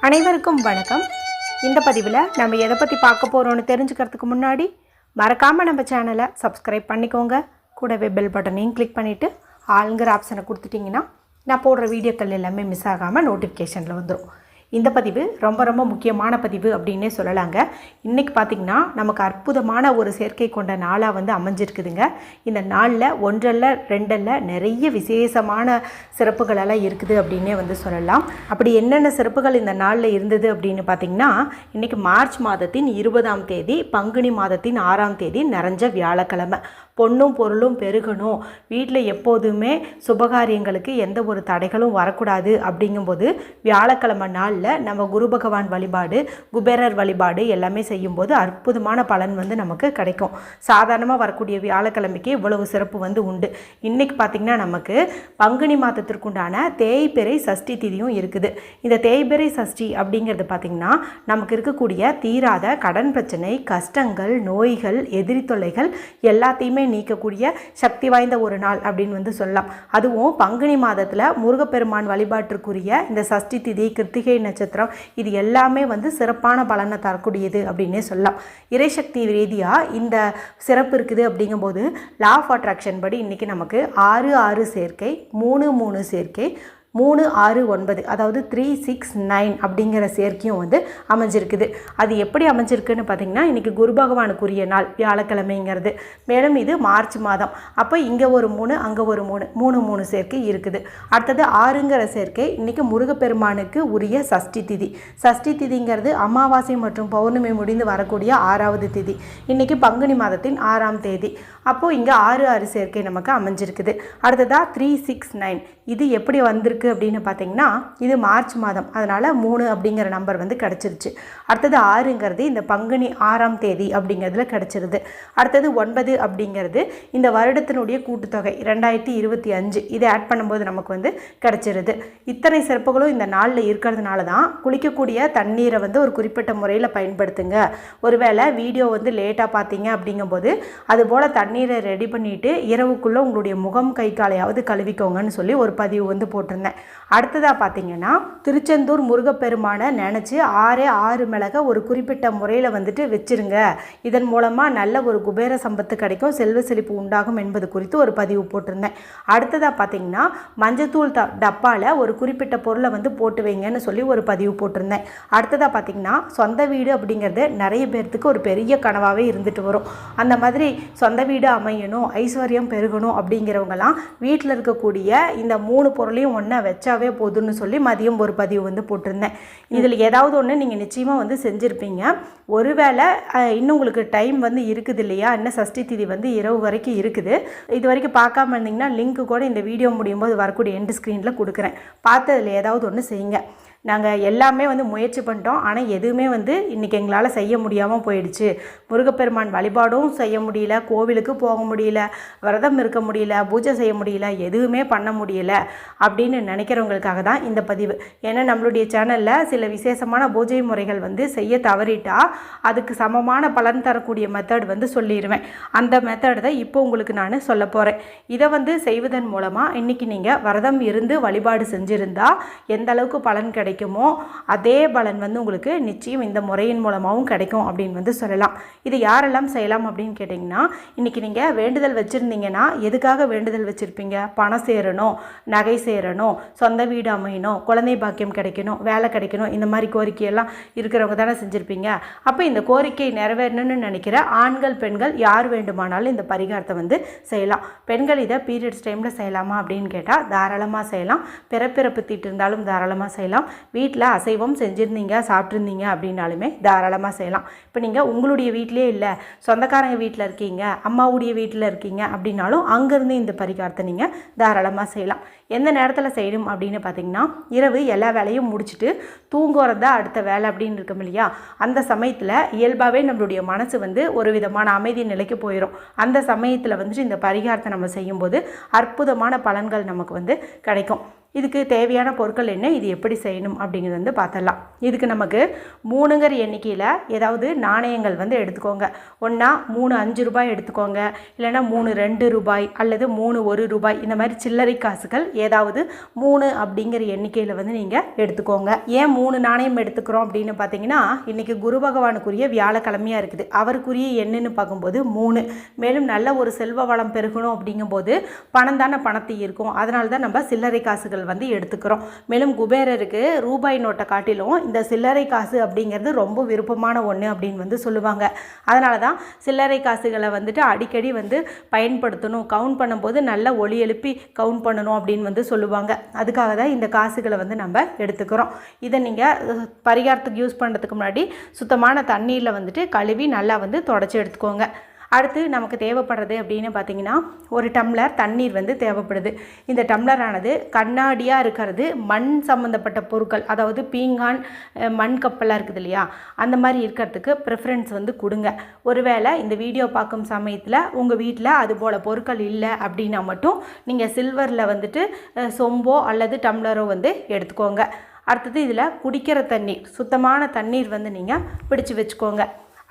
அனைவருக்கும் வணக்கம். இந்த பதிவில் நம்ம எதை பற்றி பார்க்க போகிறோன்னு தெரிஞ்சுக்கிறதுக்கு முன்னாடி மறக்காமல் நம்ம சேனலை சப்ஸ்கிரைப் பண்ணிக்கோங்க. கூடவே பெல் பட்டனையும் கிளிக் பண்ணிவிட்டு ஆளுங்கிற ஆப்ஷனை கொடுத்துட்டிங்கன்னா நான் போடுற வீடியோக்கள் எல்லாமே மிஸ் ஆகாமல் நோட்டிஃபிகேஷனில் வந்துடும். இந்த பதிவு ரொம்ப ரொம்ப முக்கியமான பதிவு அப்படின்னே சொல்லலாங்க. இன்றைக்கி பார்த்திங்கன்னா நமக்கு அற்புதமான ஒரு சேர்க்கை கொண்ட நாளாக அமைஞ்சிருக்குதுங்க. இந்த நாளில் ஒன்றல்ல ரெண்டல்ல நிறைய விசேஷமான சிறப்புகளெல்லாம் இருக்குது அப்படின்னே சொல்லலாம். அப்படி என்னென்ன சிறப்புகள் இந்த நாளில் இருந்தது அப்படின்னு பார்த்திங்கன்னா, இன்றைக்கி மார்ச் மாதத்தின் 20ஆம் தேதி பங்குனி மாதத்தின் 6ஆம் தேதி நிறைஞ்ச வியாழக்கிழமை. பொண்ணும் பொருளும் பெருகணும், வீட்டில் எப்போதுமே சுபகாரியங்களுக்கு எந்த ஒரு தடைகளும் வரக்கூடாது அப்படிங்கும்போது வியாழக்கிழமை நாளில் நம்ம குரு பகவான் வழிபாடு, குபேரர் வழிபாடு எல்லாமே செய்யும்போது அற்புதமான பலன் நமக்கு கிடைக்கும். சாதாரணமாக வரக்கூடிய வியாழக்கிழமைக்கு இவ்வளவு சிறப்பு உண்டு. இன்றைக்கி பார்த்திங்கன்னா நமக்கு பங்குனி மாதத்திற்குண்டான தேய்பிறை சஷ்டி திதியும் இருக்குது. இந்த தேய்பிறை சஷ்டி அப்படிங்கிறது பார்த்திங்கன்னா நமக்கு இருக்கக்கூடிய தீராத கடன் பிரச்சனை, கஷ்டங்கள், நோய்கள், எதிரி தொல்லைகள் எல்லாத்தையுமே நீக்கக்கூடிய சக்தி வாய்ந்த ஒரு நாள் அப்படின்னு சொல்லலாம். அதுவும் பங்குனி மாதத்தில் முருகப்பெருமான் வழிபாட்டிற்குரிய இந்த சஷ்டி திதி, கிருத்திகை நட்சத்திரம் இது எல்லாமே சிறப்பான பலனை தரக்கூடியது அப்படின்னே சொல்லலாம். இறைசக்தி ரீதியாக இந்த சிறப்பு இருக்குது. அப்படிங்கும்போது லா ஆஃப் அட்ராக்ஷன் படி இன்றைக்கி நமக்கு 6 சேர்க்கை, 3 சேர்க்கை, 3 6 9 அதாவது 3 6 9 அப்படிங்கிற சேர்க்கையும் அமைஞ்சிருக்குது. அது எப்படி அமைஞ்சிருக்குன்னு பார்த்திங்கன்னா, இன்றைக்கி குரு பகவானுக்குரிய நாள் வியாழக்கிழமைங்கிறது. மேலும் இது மார்ச் மாதம். அப்போ இங்கே ஒரு 3 அங்கே ஒரு 3 சேர்க்கை இருக்குது. அடுத்தது 6ங்கிற சேர்க்கை இன்றைக்கி முருகப்பெருமானுக்கு உரிய சஷ்டி திதி. சஷ்டி திதிங்கிறது அமாவாசை மற்றும் பௌர்ணமி முடிந்து வரக்கூடிய 6வது திதி. இன்றைக்கி பங்குனி மாதத்தின் 6ஆம் தேதி. அப்போது இங்கே 6 சேர்க்கை நமக்கு அமைஞ்சிருக்குது. அடுத்ததாக 3 6 9 இது எப்படி வந்திருக்கு அப்படின்னு பார்த்தீங்கன்னா, இது மார்ச் மாதம், அதனால் 3 அப்படிங்கிற நம்பர் கிடச்சிருச்சு. அடுத்தது 6ங்கிறது இந்த பங்குனி 6ஆம் தேதி அப்படிங்கிறதுல கிடச்சிருது. அடுத்தது 9 அப்படிங்கிறது இந்த வருடத்தினுடைய கூட்டுத்தொகை 2025 இதை ஆட் பண்ணும்போது நமக்கு கிடச்சிருது. இத்தனை சிறப்புகளும் இந்த நாளில் இருக்கிறதுனால தான் குளிக்கக்கூடிய தண்ணீரை ஒரு குறிப்பிட்ட முறையில் பயன்படுத்துங்க. ஒருவேளை வீடியோ லேட்டாக பார்த்தீங்க அப்படிங்கும்போது அதுபோல் தண்ணீரை ரெடி பண்ணிவிட்டு இரவுக்குள்ளே உங்களுடைய முகம் கை காலையாவது கழுவிக்கோங்கன்னு சொல்லி ஒரு பதிவு போட்டிருந்தேன். அடுத்ததாக பார்த்தீங்கன்னா, திருச்செந்தூர் முருகப்பெருமானை நினச்சி 6 மிளகை ஒரு குறிப்பிட்ட முறையில் வச்சுருங்க. இதன் மூலமாக நல்ல ஒரு குபேர சம்பத்து கிடைக்கும், செல்வ செழிப்பு உண்டாகும் என்பது குறித்து ஒரு பதிவு போட்டிருந்தேன். அடுத்ததாக பார்த்தீங்கன்னா, மஞ்சத்தூள் டப்பாவில் ஒரு குறிப்பிட்ட பொருளை போட்டு வைங்கன்னு சொல்லி ஒரு பதிவு போட்டிருந்தேன். அடுத்ததாக பார்த்தீங்கன்னா, சொந்த வீடு அப்படிங்கிறது நிறைய பேர்த்துக்கு ஒரு பெரிய கனவாகவே இருந்துட்டு வரும். அந்த மாதிரி சொந்த வீடு அமையணும், ஐஸ்வர்யம் பெருகணும் அப்படிங்கிறவங்கலாம் வீட்டில் இருக்கக்கூடிய இந்த 3 பொருளையும் ஒன்றா வச்சாவே போதும்னு சொல்லி மதியம் ஒரு பதிவு போட்டிருந்தேன். இதில் ஏதாவது ஒன்று நீங்கள் நிச்சயமாக செஞ்சுருப்பீங்க. ஒருவேளை இன்னும் உங்களுக்கு டைம் இருக்குது இல்லையா, இன்னும் சஷ்டி திதி இரவு வரைக்கும் இருக்குது. இது வரைக்கும் பார்க்காம இருந்தீங்கன்னா லிங்க்கு கூட இந்த வீடியோ முடியும் போது வரக்கூடிய எண்ட் ஸ்க்ரீனில் கொடுக்குறேன். பார்த்து அதில் ஏதாவது ஒன்று செய்யுங்க. நாங்கள் எல்லாமே முயற்சி பண்ணிட்டோம், ஆனால் எதுவுமே இன்றைக்கி எங்களால் செய்ய முடியாமல் போயிடுச்சு. முருகப்பெருமான் வழிபாடும் செய்ய முடியல, கோவிலுக்கு போக முடியல, விரதம் இருக்க முடியல, பூஜை செய்ய முடியல, எதுவுமே பண்ண முடியல அப்படின்னு நினைக்கிறவங்களுக்காக தான் இந்த பதிவு. ஏன்னா நம்மளுடைய சேனலில் சில விசேஷமான பூஜை முறைகள் செய்ய தவறிட்டா அதுக்கு சமமான பலன் தரக்கூடிய மெத்தட் சொல்லிடுவேன். அந்த மெத்தட் தான் இப்போ உங்களுக்கு நான் சொல்ல போகிறேன். இதை செய்வதன் மூலமாக இன்றைக்கி நீங்கள் விரதம் இருந்து வழிபாடு செஞ்சுருந்தா எந்த அளவுக்கு பலன் கிடைக்குமோ அதே பலன் உங்களுக்கு நிச்சயம் இந்த முறையின் மூலமாகவும் கிடைக்கும் அப்படின்னு சொல்லலாம். இது யாரெல்லாம் செய்யலாம் அப்படின்னு கேட்டிங்கன்னா, இன்றைக்கி நீங்கள் வேண்டுதல் வச்சுருந்தீங்கன்னா எதுக்காக வேண்டுதல் வச்சுருப்பீங்க? பணம் சேரணும், நகை சேரணும், சொந்த வீடு அமையணும், குழந்தை பாக்கியம் கிடைக்கணும், வேலை கிடைக்கணும், இந்த மாதிரி கோரிக்கையெல்லாம் இருக்கிறவங்க தானே செஞ்சுருப்பீங்க. அப்போ இந்த கோரிக்கை நிறைவேறணும்னு நினைக்கிற ஆண்கள் பெண்கள் யார் வேண்டுமானாலும் இந்த பரிகாரத்தை செய்யலாம். பெண்கள் இதை பீரியட்ஸ் டைமில் செய்யலாமா அப்படின்னு கேட்டால் தாராளமாக செய்யலாம். பிறப்பிறப்பு தீட்டு இருந்தாலும் தாராளமாக செய்யலாம். வீட்டில் அசைவம் செஞ்சுருந்தீங்க, சாப்பிட்ருந்தீங்க அப்படின்னாலுமே தாராளமாக செய்யலாம். இப்போ நீங்கள் உங்களுடைய வீட்டிலே இல்லை, சொந்தக்காரங்க வீட்டில் இருக்கீங்க, அம்மாவுடைய வீட்டில் இருக்கீங்க அப்படின்னாலும் அங்கேருந்து இந்த பரிகாரத்தை நீங்கள் தாராளமாக செய்யலாம். எந்த நேரத்தில் செய்யணும் அப்படின்னு பார்த்தீங்கன்னா, இரவு எல்லா வேலையும் முடிச்சுட்டு தூங்குறதா அடுத்த வேலை அப்படின்னு இருக்கும் இல்லையா, அந்த சமயத்தில் இயல்பாகவே நம்மளுடைய மனசு ஒரு விதமான அமைதி நிலைக்கு போயிடும். அந்த சமயத்தில் இந்த பரிகாரத்தை நம்ம செய்யும்போது அற்புதமான பலன்கள் நமக்கு கிடைக்கும். இதுக்கு தேவையான பொருட்கள் என்ன, இது எப்படி செய்யணும் அப்படிங்கிறது வந்து பார்த்துடலாம். இதுக்கு நமக்கு 3ங்கிற எண்ணிக்கையில் ஏதாவது நாணயங்கள் வந்து எடுத்துக்கோங்க. ஒன்றா 3 5 ரூபாய் எடுத்துக்கோங்க, இல்லைனா 3 2 ரூபாய் அல்லது 3 1 ரூபாய், இந்த மாதிரி சில்லறை காசுகள் ஏதாவது 3 அப்படிங்கிற எண்ணிக்கையில் வந்து நீங்கள் எடுத்துக்கோங்க. ஏன் 3 நாணயம் எடுத்துக்கிறோம் அப்படின்னு பார்த்தீங்கன்னா, இன்றைக்கி குரு பகவானுக்குரிய வியாழக்கிழமையாக இருக்குது. அவருக்குரிய எண்ணுன்னு பார்க்கும்போது 3. மேலும் நல்ல ஒரு செல்வ வளம் பெருகணும் அப்படிங்கும்போது பணம் தானே பணத்தை இருக்கும். அதனால தான் நம்ம சில்லறை காசுகள் வந்து எடுத்துக்கிறோம். மேலும் குபேரருக்கு ரூபாய் நோட்டை காட்டிலும் இந்த சில்லறை காசு அப்படிங்கிறது ரொம்ப விருப்பமான ஒன்று அப்படின்னு வந்து சொல்லுவாங்க. அதனால தான் சில்லறை காசுகளை வந்துட்டு அடிக்கடி வந்து பயன்படுத்தணும், கவுண்ட் பண்ணும்போது நல்ல ஒலி எழுப்பி கவுண்ட் பண்ணணும் அப்படின்னு வந்து சொல்லுவாங்க. அதுக்காக தான் இந்த காசுகளை வந்து நம்ம எடுத்துக்கிறோம். இதை நீங்கள் பரிகாரத்துக்கு யூஸ் பண்ணுறதுக்கு முன்னாடி சுத்தமான தண்ணீரில் வந்துட்டு கழுவி நல்லா வந்து தொடச்சி எடுத்துக்கோங்க. அடுத்து நமக்கு தேவைப்படுறது அப்படின்னு பார்த்திங்கன்னா, ஒரு டம்ளர் தண்ணீர் வந்து தேவைப்படுது. இந்த டம்ளரானது கண்ணாடியாக இருக்கிறது, மண் சம்மந்தப்பட்ட பொருட்கள், அதாவது பீங்கான் மண் கப்பெல்லாம் இருக்குது இல்லையா, அந்த மாதிரி இருக்கிறதுக்கு ப்ரிஃபரன்ஸ் வந்து கொடுங்க. ஒருவேளை இந்த வீடியோ பார்க்கும் சமயத்தில் உங்கள் வீட்டில் அதுபோல் பொருட்கள் இல்லை அப்படின்னா மட்டும் நீங்கள் சில்வரில் வந்துட்டு சொம்போ அல்லது டம்ளரோ வந்து எடுத்துக்கோங்க. அடுத்தது இதில் குடிக்கிற தண்ணீர், சுத்தமான தண்ணீர் வந்து நீங்கள் பிடிச்சி வச்சுக்கோங்க.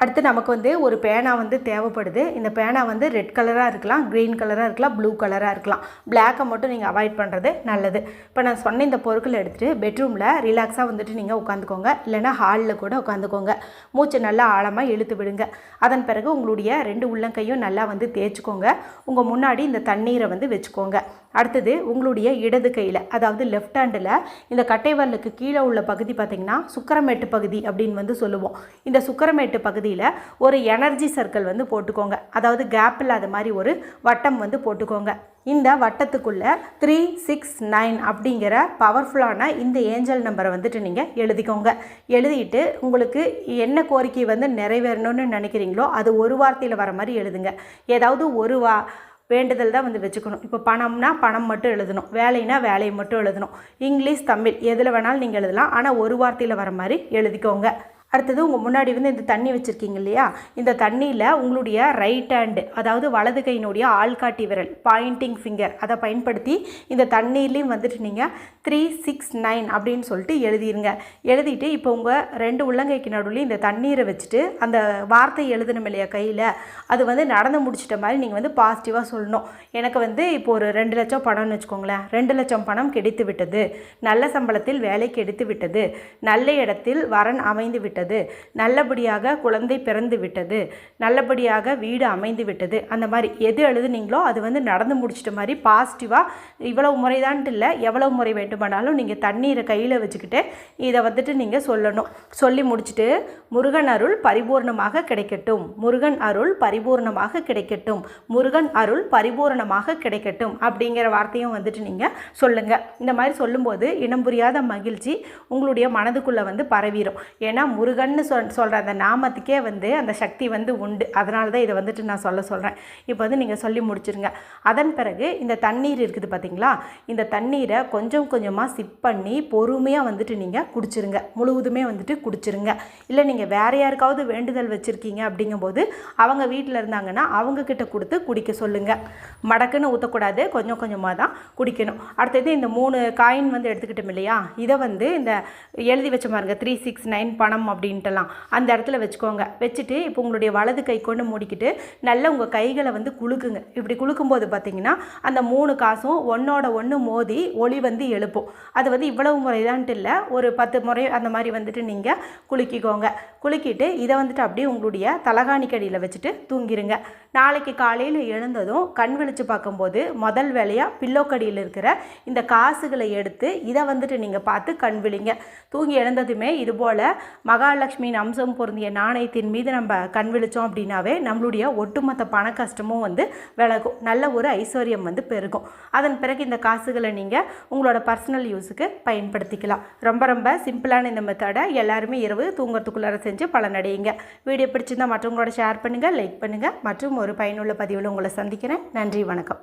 அடுத்து நமக்கு வந்து ஒரு பேனா வந்து தேவைப்படுது. இந்த பேனா வந்து ரெட் கலராக இருக்கலாம், க்ரீன் கலராக இருக்கலாம், ப்ளூ கலராக இருக்கலாம். பிளாக்கை மட்டும் நீங்கள் அவாய்ட் பண்ணுறது நல்லது. இப்போ நான் சொன்ன இந்த பொருட்களை எடுத்துகிட்டு பெட்ரூமில் ரிலாக்ஸாக வந்துட்டு நீங்கள் உட்காந்துக்கோங்க, இல்லைனா ஹாலில் கூட உட்காந்துக்கோங்க. மூச்சை நல்லா ஆழமாக இழுத்து விடுங்க. அதன் பிறகு உங்களுடைய 2 உள்ளங்கையும் நல்லா வந்து தேய்ச்சிக்கோங்க. உங்கள் முன்னாடி இந்த தண்ணீரை வந்து வச்சுக்கோங்க. அடுத்தது உங்களுடைய இடது கையில், அதாவது லெஃப்ட் ஹேண்டில் இந்த கட்டைவரலுக்கு கீழே உள்ள பகுதி பார்த்திங்கன்னா சுக்கரமேட்டு பகுதி அப்படின்னு வந்து சொல்லுவோம். இந்த சுக்கரமேட்டு பகுதியில் ஒரு எனர்ஜி சர்க்கிள் வந்து போட்டுக்கோங்க. அதாவது கேப் இல்லாத மாதிரி ஒரு வட்டம் வந்து போட்டுக்கோங்க. இந்த வட்டத்துக்குள்ளே 369 அப்படிங்கிற பவர்ஃபுல்லான இந்த ஏஞ்சல் நம்பரை வந்துட்டு நீங்கள் எழுதிக்கோங்க. எழுதிட்டு உங்களுக்கு என்ன கோரிக்கை வந்து நிறைவேறணும்னு நினைக்கிறீங்களோ அது ஒரு வார்த்தையில் வர மாதிரி எழுதுங்க. ஏதாவது ஒரு வேண்டுதல் தான் வந்து வச்சுக்கணும். இப்போ பணம்னா பணம் மட்டும் எழுதணும், வேலைனா வேலையை மட்டும் எழுதணும். இங்கிலீஷ் தமிழ் எதில் வேணாலும் நீங்கள் எழுதலாம், ஆனால் ஒரு வார்த்தையில் வர மாதிரி எழுதிக்கோங்க. அடுத்தது உங்கள் முன்னாடி வந்து இந்த தண்ணி வச்சுருக்கீங்க இல்லையா, இந்த தண்ணியில் உங்களுடைய ரைட் ஹேண்டு, அதாவது வலது கையினுடைய ஆள்காட்டி விரல், பாயிண்டிங் ஃபிங்கர், அதை பயன்படுத்தி இந்த தண்ணீர்லேயும் வந்துட்டு நீங்கள் 369 அப்படின்னு சொல்லிட்டு எழுதிடுங்க. எழுதிட்டு இப்போ உங்கள் 2 உள்ளங்கைக்கு நடுவில் இந்த தண்ணீரை வச்சுட்டு அந்த வார்த்தை எழுதணும் இல்லையா கையில், அது வந்து நடந்து முடிச்சிட்ட மாதிரி நீங்கள் வந்து பாசிட்டிவாக சொல்லணும். எனக்கு வந்து இப்போ ஒரு 2 லட்சம் பணம்னு வச்சுக்கோங்களேன். 2 லட்சம் பணம் கிடைத்து விட்டது, நல்ல சம்பளத்தில் வேலை கிடைத்து விட்டது, நல்ல இடத்தில் வரன் அமைந்து விட்டது, நல்லபடியாக குழந்தை பிறந்து விட்டது, நல்லபடியாக வீடு அமைந்து விட்டது. அந்த மாதிரி எது எழுதுனீங்களோ அது வந்து நடந்து முடிச்சிட்ட மாதிரி பாசிட்டிவாக, இவ்வளவு முறைதான்ட்டு இல்லை, எவ்வளவு முறை வேண்டுமானாலும் நீங்கள் தண்ணீரை கையில் வச்சுக்கிட்டு இதை வந்துட்டு நீங்கள் சொல்லணும். சொல்லி முடிச்சுட்டு முருகன் அருள் பரிபூர்ணமாக கிடைக்கட்டும், முருகன் அருள் பரிபூர்ணமாக கிடைக்கட்டும், முருகன் அருள் பரிபூர்ணமாக கிடைக்கட்டும் அப்படிங்கிற வார்த்தையும் வந்துட்டு நீங்கள் சொல்லுங்கள். இந்த மாதிரி சொல்லும்போது இனம் புரியாத மகிழ்ச்சி உங்களுடைய மனதுக்குள்ளே வந்து பரவிடும். ஏன்னா முருகன்னு சொல்கிற அந்த நாமத்துக்கே வந்து அந்த சக்தி வந்து உண்டு. அதனால தான் இதை வந்துட்டு நான் சொல்கிறேன். இப்போ வந்து நீங்கள் சொல்லி முடிச்சிருங்க. அதன் பிறகு இந்த தண்ணீர் இருக்குது பார்த்தீங்களா, இந்த தண்ணீரை கொஞ்சம் கொஞ்சமாக சிப் பண்ணி பொறுமையாக வந்துட்டு நீங்கள் குடிச்சிருங்க. முழுவதுமே வந்துட்டு குடிச்சிருங்க. இல்லை நீங்கள் வேறு யாருக்காவது வேண்டுதல் வச்சுருக்கீங்க அப்படிங்கும்போது அவங்க வீட்டில் இருந்தாங்கன்னா அவங்கக்கிட்ட கொடுத்து குடிக்க சொல்லுங்கள். மடக்குன்னு ஊற்றக்கூடாது, கொஞ்சம் கொஞ்சமாக தான் குடிக்கணும். அடுத்தது இந்த 3 காயின் வந்து எடுத்துக்கிட்டோம் இல்லையா, இதை வந்து இந்த எழுதி வச்ச பாருங்க 369 பணம் அப்படின்ட்டுலாம் அந்த இடத்துல வச்சுக்கோங்க. வச்சுட்டு இப்போ உங்களுடைய வலது கை கொண்டு மூடிக்கிட்டு நல்லா உங்கள் கைகளை வந்து குலுக்குங்க. இப்படி குலுக்கும்போது பார்த்தீங்கன்னா அந்த 3 காசும் ஒன்றோட ஒன்று மோதி ஒளி வந்து எழுப்போம். அது வந்து இவ்வளவு முறைதான்ட்டு இல்லை, ஒரு 10 முறை அந்த மாதிரி வந்துட்டு நீங்கள் குலுக்கிக்கோங்க. குலுக்கிட்டு இதை வந்துட்டு அப்படியே உங்களுடைய தலகாணிக்கடியில் வச்சுட்டு தூங்கிடுங்க. நாளைக்கு காலையில் எழுந்ததும் கண் விழித்து பார்க்கும்போது முதல் வேலையாக பில்லோக்கடியில் இருக்கிற இந்த காசுகளை எடுத்து இதை வந்துட்டு நீங்கள் பார்த்து கண் விழிங்க. தூங்கி எழுந்ததுமே இதுபோல் மகாலட்சுமியின் அம்சம் பொருந்திய நாணயத்தின் மீது நம்ம கண் விழித்தோம் அப்படின்னாவே நம்மளுடைய ஒட்டுமொத்த பண கஷ்டமும் வந்து விலகும், நல்ல ஒரு ஐஸ்வர்யம் வந்து பெருகும். அதன் பிறகு இந்த காசுகளை நீங்கள் உங்களோட பர்சனல் யூஸுக்கு பயன்படுத்திக்கலாம். ரொம்ப ரொம்ப சிம்பிளான இந்த மெத்தடை எல்லாருமே இரவு தூங்குறதுக்குள்ளார செஞ்சு பலனடையுங்க. வீடியோ பிடிச்சிருந்தால் மற்றவங்களோட ஷேர் பண்ணுங்கள், லைக் பண்ணுங்கள். மற்றும் ஒரு பயனுள்ள பதிவில் உங்களை சந்திக்கிறேன். நன்றி, வணக்கம்.